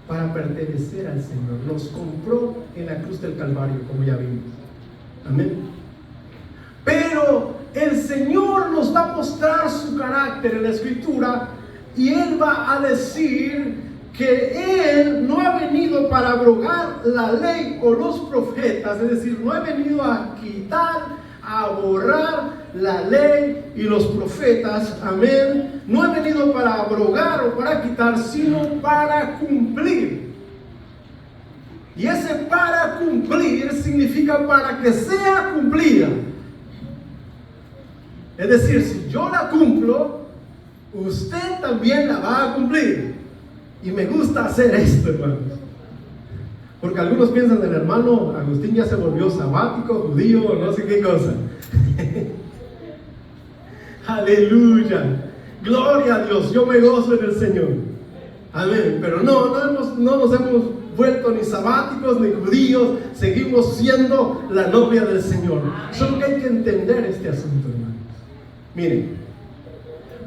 para pertenecer al Señor. Nos compró en la cruz del Calvario, como ya vimos. Amén. Pero el Señor nos va a mostrar su carácter en la Escritura, y Él va a decir que Él no ha venido para abrogar la ley o los profetas, es decir, no ha venido a quitar, a borrar la ley y los profetas, amén. No ha venido para abrogar o para quitar, sino para cumplir. Y ese para cumplir significa para que sea cumplida. Es decir, si yo la cumplo, usted también la va a cumplir. Y me gusta hacer esto, hermanos, porque algunos piensan, el hermano Agustín ya se volvió sabático, judío, no sé qué cosa. Aleluya, gloria a Dios, yo me gozo en el Señor. Amén. Pero no nos hemos vuelto ni sabáticos ni judíos, seguimos siendo la novia del Señor. Solo que hay que entender este asunto, hermanos. Miren,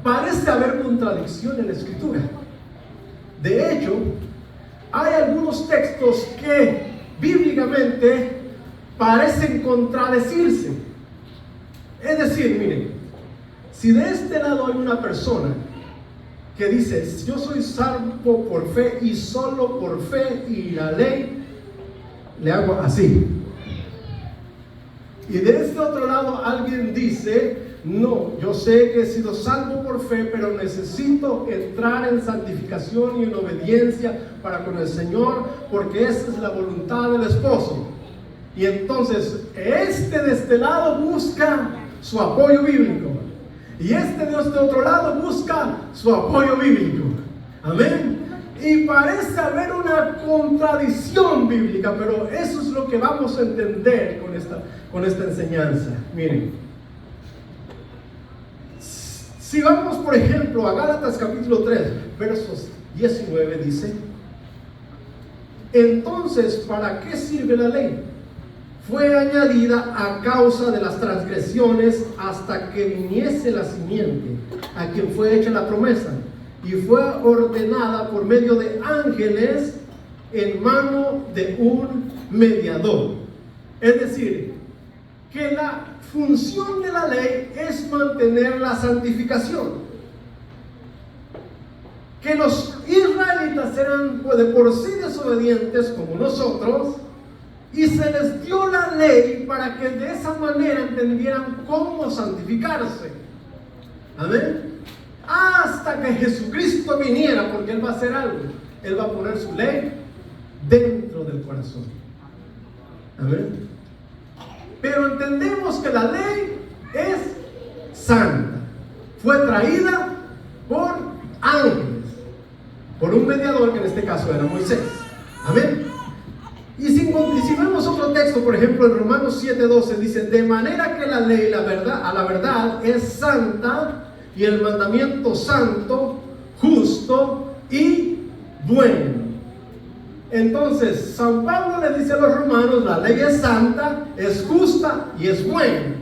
parece haber contradicción en la Escritura. De hecho, hay algunos textos que bíblicamente parecen contradecirse. Es decir, miren, si de este lado hay una persona que dice, yo soy salvo por fe y solo por fe, y la ley le hago así. Y de este otro lado alguien dice, no, yo sé que he sido salvo por fe, pero necesito entrar en santificación y en obediencia para con el Señor, porque esa es la voluntad del esposo. Y entonces de este lado busca su apoyo bíblico, y de este otro lado busca su apoyo bíblico. Amén. Y parece haber una contradicción bíblica, pero eso es lo que vamos a entender con esta enseñanza. Miren, si vamos por ejemplo a Gálatas capítulo 3 versos 19, dice: entonces, ¿para qué sirve la ley? Fue añadida a causa de las transgresiones, hasta que viniese la simiente, a quien fue hecha la promesa, y fue ordenada por medio de ángeles en mano de un mediador. Es decir, que la función de la ley es mantener la santificación. Que los israelitas eran de por sí desobedientes como nosotros, y se les dio la ley para que de esa manera entendieran cómo santificarse. Amén. Hasta que Jesucristo viniera, porque Él va a hacer algo. Él va a poner su ley dentro del corazón. Amén. Pero entendemos que la ley es santa. Fue traída por ángeles, por un mediador, que en este caso era Moisés. Amén. Y si vemos otro texto, por ejemplo en Romanos 7:12, dice: de manera que la ley, a la verdad, es santa, y el mandamiento santo, justo y bueno. Entonces San Pablo le dice a los romanos: la ley es santa, es justa y es buena.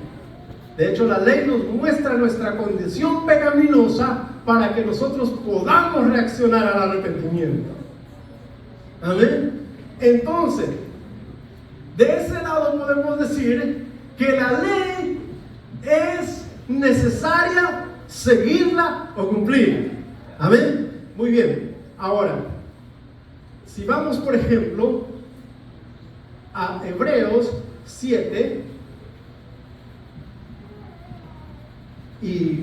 De hecho, la ley nos muestra nuestra condición pecaminosa para que nosotros podamos reaccionar al arrepentimiento. Amén. Entonces, de ese lado podemos decir que la ley es necesaria seguirla o cumplir. Amén. Muy bien. Ahora, si vamos por ejemplo a Hebreos 7 y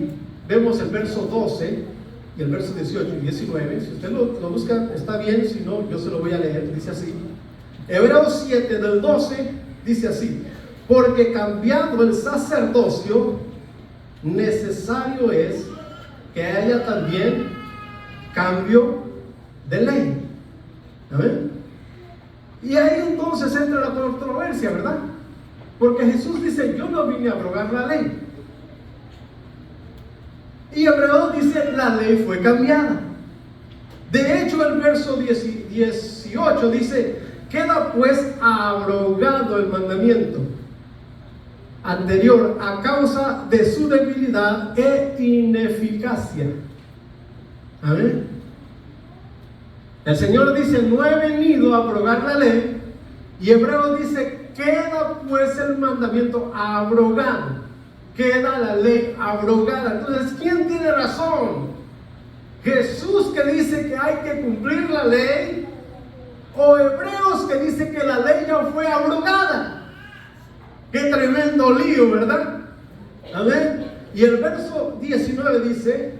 vemos el verso 12 y el verso 18 y 19, si usted lo busca está bien, si no yo se lo voy a leer. Dice así, Hebreos 7 del 12 dice así: porque cambiando el sacerdocio, necesario es que haya también cambio de ley. ¿Amén? Y ahí entonces entra la controversia, ¿verdad? Porque Jesús dice: yo no vine a abrogar la ley. Y Hebreos dice: la ley fue cambiada. De hecho, el verso 18 dice: queda pues abrogado el mandamiento anterior a causa de su debilidad e ineficacia. Amén. El Señor dice: no he venido a abrogar la ley. Y Hebreos dice: queda pues el mandamiento abrogado. Queda la ley abrogada. Entonces, ¿quién tiene razón? ¿Jesús, que dice que hay que cumplir la ley? ¿O Hebreos, que dice que la ley ya fue abrogada? Qué tremendo lío, ¿verdad? Amén. Y el verso 19 dice: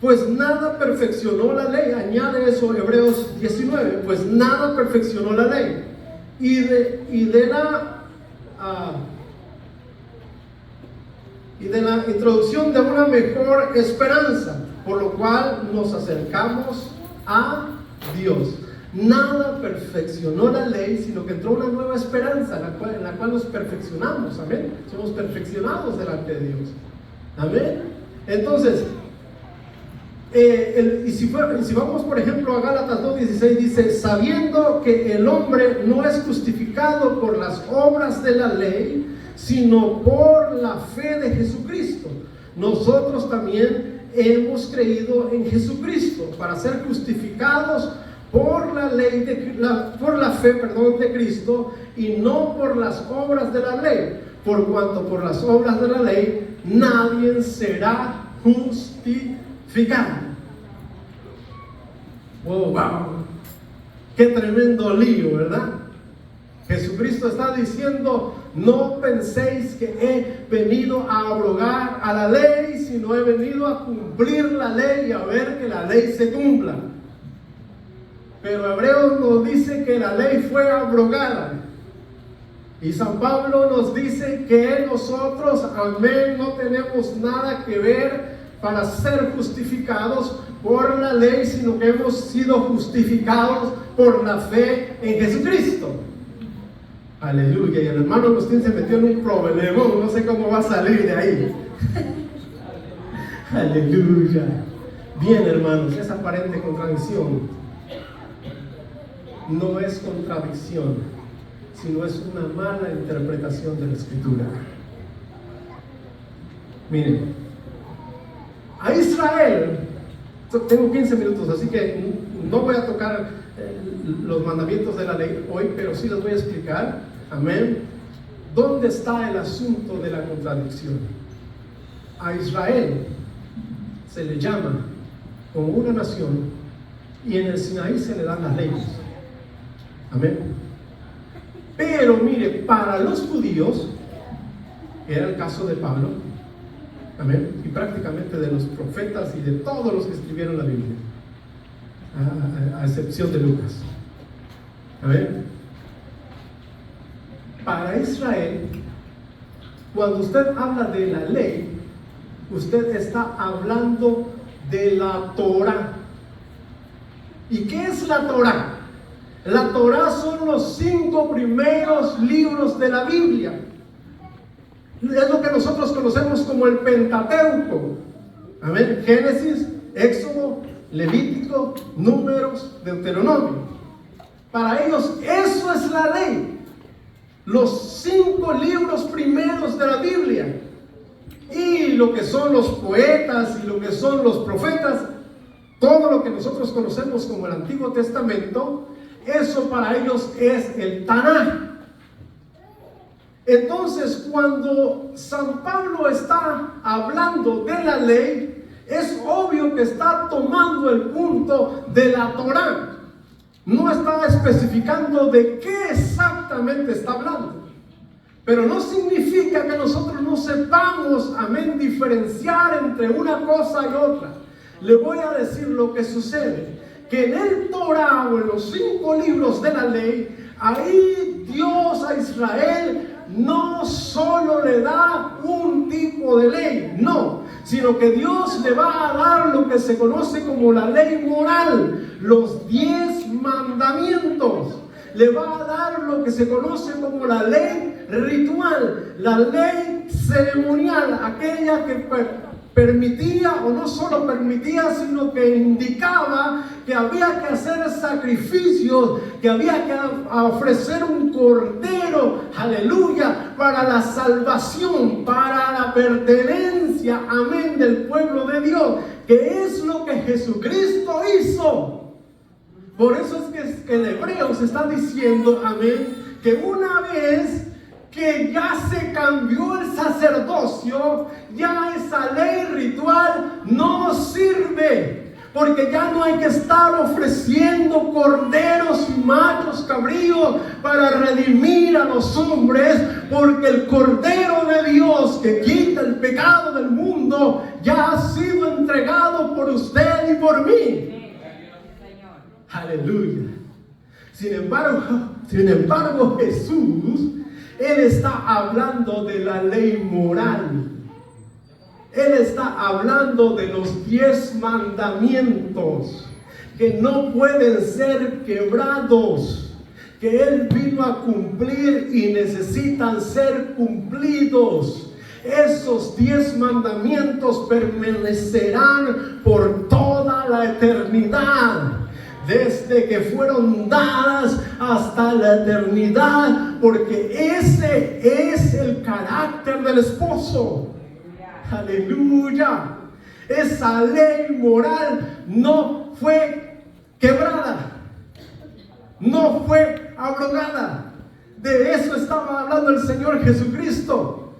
pues nada perfeccionó la ley. Añade eso Hebreos 19: pues nada perfeccionó la ley. Y de la introducción de una mejor esperanza, por lo cual nos acercamos a Dios. Nada perfeccionó la ley, sino que entró una nueva esperanza en la cual nos perfeccionamos. Amén. Somos perfeccionados delante de Dios. Amén. Entonces, si vamos por ejemplo a Gálatas 2:16, dice: sabiendo que el hombre no es justificado por las obras de la ley, sino por la fe de Jesucristo. Nosotros también hemos creído en Jesucristo para ser justificados por la ley por la fe de Cristo, y no por las obras de la ley, por cuanto por las obras de la ley nadie será justificado. Oh, wow, qué tremendo lío, ¿verdad? Jesucristo está diciendo: no penséis que he venido a abrogar a la ley, sino he venido a cumplir la ley y a ver que la ley se cumpla. Pero Hebreos nos dice que la ley fue abrogada. Y San Pablo nos dice que nosotros, amén, no tenemos nada que ver para ser justificados por la ley, sino que hemos sido justificados por la fe en Jesucristo. Aleluya. Y el hermano Agustín se metió en un problema, no sé cómo va a salir de ahí. Aleluya. Bien, hermanos, esa aparente contradicción no es contradicción, sino es una mala interpretación de la Escritura. Miren, a Israel, tengo 15 minutos, así que no voy a tocar los mandamientos de la ley hoy, pero sí les voy a explicar, amén, dónde está el asunto de la contradicción. A Israel se le llama como una nación, y en el Sinaí se le dan las leyes. Amén. Pero mire, para los judíos, era el caso de Pablo, amén, y prácticamente de los profetas y de todos los que escribieron la Biblia, a excepción de Lucas. Amén. Para Israel, cuando usted habla de la ley, usted está hablando de la Torá. ¿Y qué es la Torá? La Torá son los 5 primeros libros de la Biblia. Es lo que nosotros conocemos como el Pentateuco. Amén. Génesis, Éxodo, Levítico, Números, Deuteronomio. Para ellos eso es la ley. Los 5 libros primeros de la Biblia. Y lo que son los poetas y lo que son los profetas, todo lo que nosotros conocemos como el Antiguo Testamento, eso para ellos es el Tanaj. Entonces, cuando San Pablo está hablando de la ley, es obvio que está tomando el punto de la Torá. No está especificando de qué exactamente está hablando. Pero no significa que nosotros no sepamos, amén, diferenciar entre una cosa y otra. Le voy a decir lo que sucede. Que en el Torá, o en los 5 libros de la ley, ahí Dios a Israel no solo le da un tipo de ley, no, sino que Dios le va a dar lo que se conoce como la ley moral, los 10 mandamientos. Le va a dar lo que se conoce como la ley ritual, la ley ceremonial, aquella que permitía, o no solo permitía, sino que indicaba que había que hacer sacrificios, que había que ofrecer un cordero, aleluya, para la salvación, para la pertenencia, amén, del pueblo de Dios, que es lo que Jesucristo hizo. Por eso es que en Hebreos está diciendo, amén, que una vez que ya se cambió el sacerdocio, ya esa ley ritual no sirve, porque ya no hay que estar ofreciendo corderos y machos cabríos para redimir a los hombres, porque el Cordero de Dios que quita el pecado del mundo ya ha sido entregado por usted y por mí. Aleluya. Sin embargo, Jesús, Él está hablando de la ley moral. Él está hablando de los 10 mandamientos que no pueden ser quebrados, que Él vino a cumplir y necesitan ser cumplidos. Esos 10 mandamientos permanecerán por toda la eternidad, desde que fueron dadas hasta la eternidad, porque ese es el carácter del esposo. Aleluya. Esa ley moral no fue quebrada, no fue abrogada. De eso estaba hablando el Señor Jesucristo.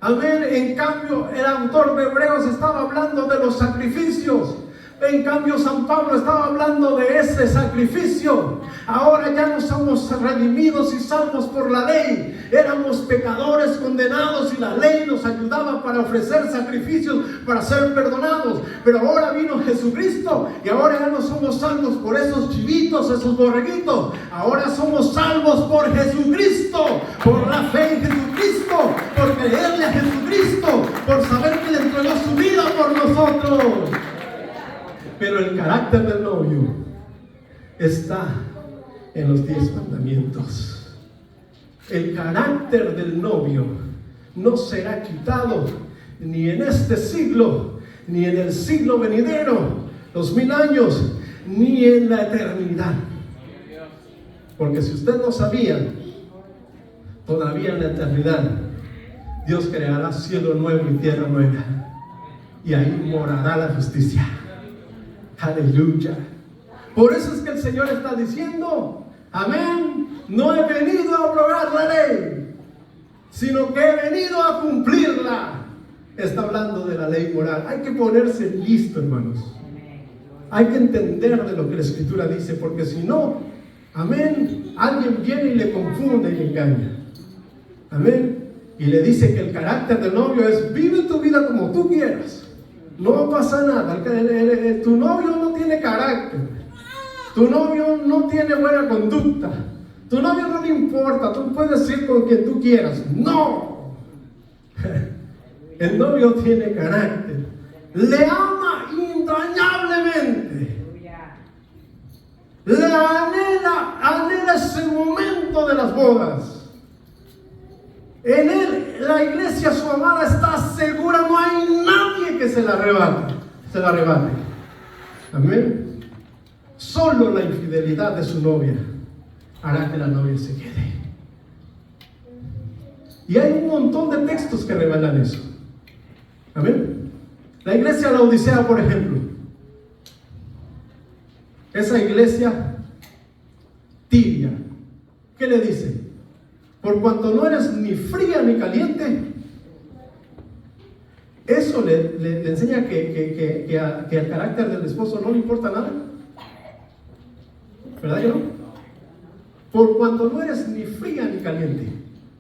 Amén. En cambio, el autor de Hebreos estaba hablando de los sacrificios. En cambio, San Pablo estaba hablando de ese sacrificio. Ahora ya no somos redimidos y salvos por la ley. Éramos pecadores condenados y la ley nos ayudaba para ofrecer sacrificios, para ser perdonados. Pero ahora vino Jesucristo y ahora ya no somos salvos por esos chivitos, esos borreguitos. Ahora somos salvos por Jesucristo, por la fe en Jesucristo, por creerle a Jesucristo, por saber que le entregó su vida por nosotros. Pero el carácter del novio está en los 10 mandamientos. El carácter del novio no será quitado ni en este siglo, ni en el siglo venidero, los 1000 años, ni en la eternidad. Porque si usted no sabía, todavía en la eternidad Dios creará cielo nuevo y tierra nueva, y ahí morará la justicia. Aleluya. Por eso es que el Señor está diciendo, amén, no he venido a abrogar la ley, sino que he venido a cumplirla. Está hablando de la ley moral. Hay que ponerse listo, hermanos. Hay que entender de lo que la Escritura dice, porque si no, amén, alguien viene y le confunde y le engaña. Amén. Y le dice que el carácter del novio es: vive tu vida como tú quieras. No pasa nada. Tu novio no tiene carácter. Tu novio no tiene buena conducta. Tu novio no le importa. Tú puedes ir con quien tú quieras. No. El novio tiene carácter. Le ama entrañablemente. Le anhela ese momento de las bodas. En él, la iglesia, su amada, está segura. No hay nadie que se la arrebate. Amén. Solo la infidelidad de su novia hará que la novia se quede. Y hay un montón de textos que revelan eso. Amén. La iglesia de Laodicea, por ejemplo. Esa iglesia tibia, ¿qué le dice? Por cuanto no eres ni fría ni caliente. Eso le enseña que al carácter del esposo no le importa nada. ¿Verdad que no? Por cuanto no eres ni fría ni caliente,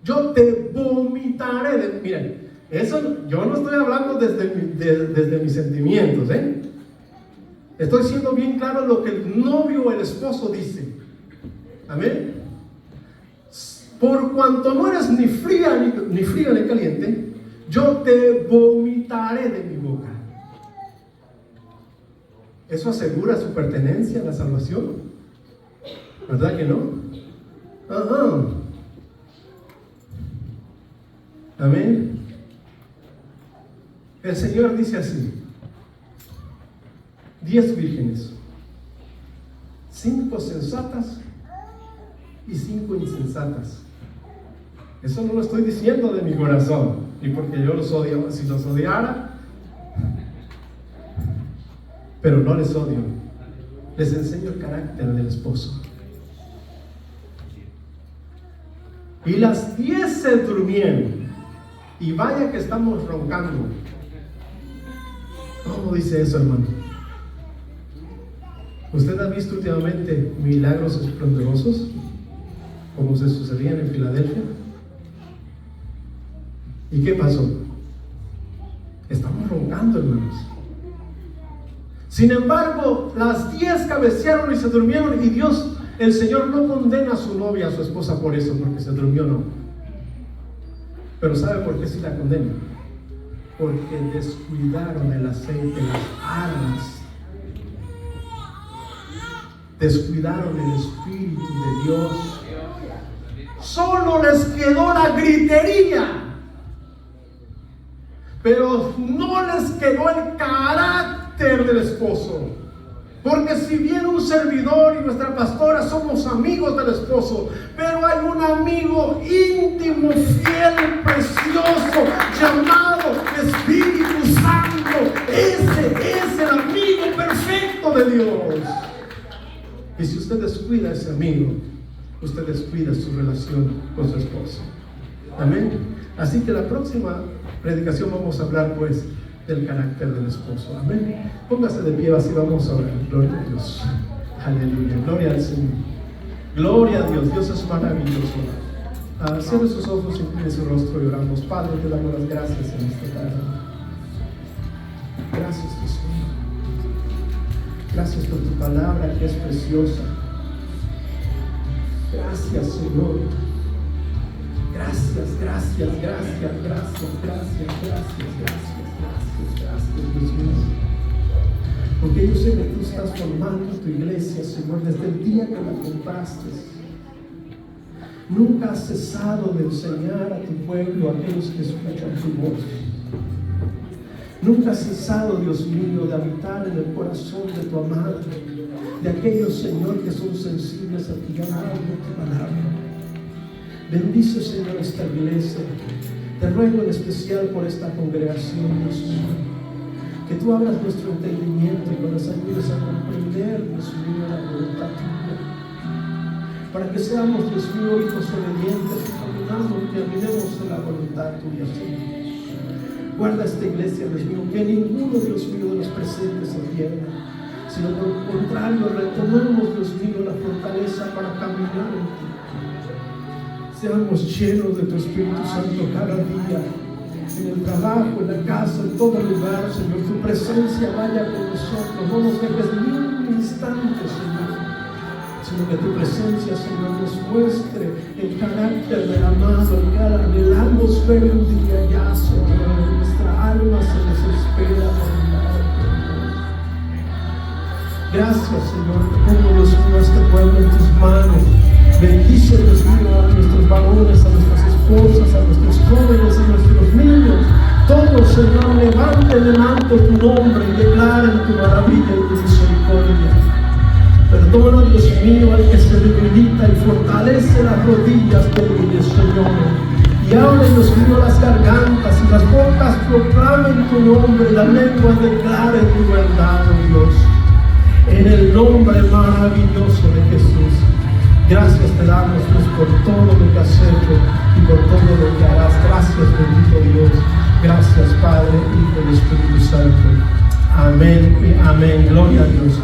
yo te vomitaré. Miren, eso yo no estoy hablando desde mis sentimientos, Estoy siendo bien claro lo que el novio o el esposo dice. Amén. Por cuanto no eres ni fría ni caliente, yo te vomitaré de mi boca. ¿Eso asegura su pertenencia a la salvación? ¿Verdad que no? Ajá. Amén. El Señor dice así: 10 vírgenes, 5 sensatas y 5 insensatas. Eso no lo estoy diciendo de mi corazón, ni porque yo los odio. Si los odiara, pero no les odio, les enseño el carácter del esposo. Y las 10 se durmieron, y vaya que estamos roncando. ¿Cómo dice eso, hermano? ¿Usted ha visto últimamente milagros esplendorosos como se sucedían en Filadelfia? ¿Y qué pasó? Estamos roncando, hermanos. Sin embargo, las 10 cabecearon y se durmieron, y Dios, el Señor, no condena a su novia, a su esposa, por eso, porque se durmió, no. Pero ¿sabe por qué sí la condena? Porque descuidaron el aceite, las armas. Descuidaron el Espíritu de Dios. Solo les quedó la gritería, pero no les quedó el carácter del esposo. Porque si bien un servidor y nuestra pastora somos amigos del esposo, pero hay un amigo íntimo, fiel, precioso, llamado Espíritu Santo. Ese es el amigo perfecto de Dios. Y si usted descuida a ese amigo, usted descuida su relación con su esposo. Amén. Así que la próxima predicación vamos a hablar pues del carácter del esposo. Amén. Póngase de pie, así vamos a orar. Gloria a Dios. Aleluya. Gloria al Señor. Gloria a Dios. Dios es maravilloso. Cierre sus ojos, incline su rostro y oramos. Padre, te damos las gracias en esta tarde. Gracias, Jesús. Gracias por tu palabra que es preciosa. Gracias, Señor. Gracias, gracias, gracias, gracias, gracias, gracias, gracias, gracias, Dios mío. Porque yo sé que tú estás formando tu iglesia, Señor, desde el día que la compraste. Nunca has cesado de enseñar a tu pueblo, a aquellos que escuchan tu voz. Nunca has cesado, Dios mío, de habitar en el corazón de tu amada, de aquellos, Señor, que son sensibles a tu llamado, a tu palabra. Bendice, Señor, esta iglesia. Te ruego en especial por esta congregación, Dios mío, que tú abras nuestro entendimiento y nos ayudes a comprender, Dios mío, la voluntad tuya, para que seamos, Dios mío, hijos obedientes y caminemos en la voluntad tuya, Señor. Guarda esta iglesia, Dios mío, que ninguno, Dios mío, de los presentes se pierda, sino por el contrario, retomemos, Dios mío, la fortaleza para caminar en ti. Seamos llenos de tu Espíritu Santo cada día, en el trabajo, en la casa, en todo lugar, Señor. Tu presencia vaya con nosotros. No nos dejes ni un instante, Señor, sino que tu presencia, Señor, nos muestre el carácter del amado, el que anhelamos ver un día ya, Señor. Nuestra alma se desespera por el lado de Dios. Gracias, Señor, pongo, Dios mío, este pueblo en tus manos. Bendice, Dios mío, a nuestros varones, a nuestras esposas, a nuestros jóvenes, a nuestros niños. Todos, Señor, levanten en alto tu nombre y declaren tu maravilla y tu misericordia. Perdona, Dios mío, al que se debilita y fortalece las rodillas débiles, Señor. Y abre, Dios mío, las gargantas y las bocas proclamen tu nombre, la lengua declare tu verdad, oh Dios. En el nombre maravilloso de Jesús. Gracias te damos, Dios, por todo lo que has hecho y por todo lo que harás. Gracias, bendito Dios. Gracias, Padre, Hijo y Espíritu Santo. Amén y amén. Gloria a Dios.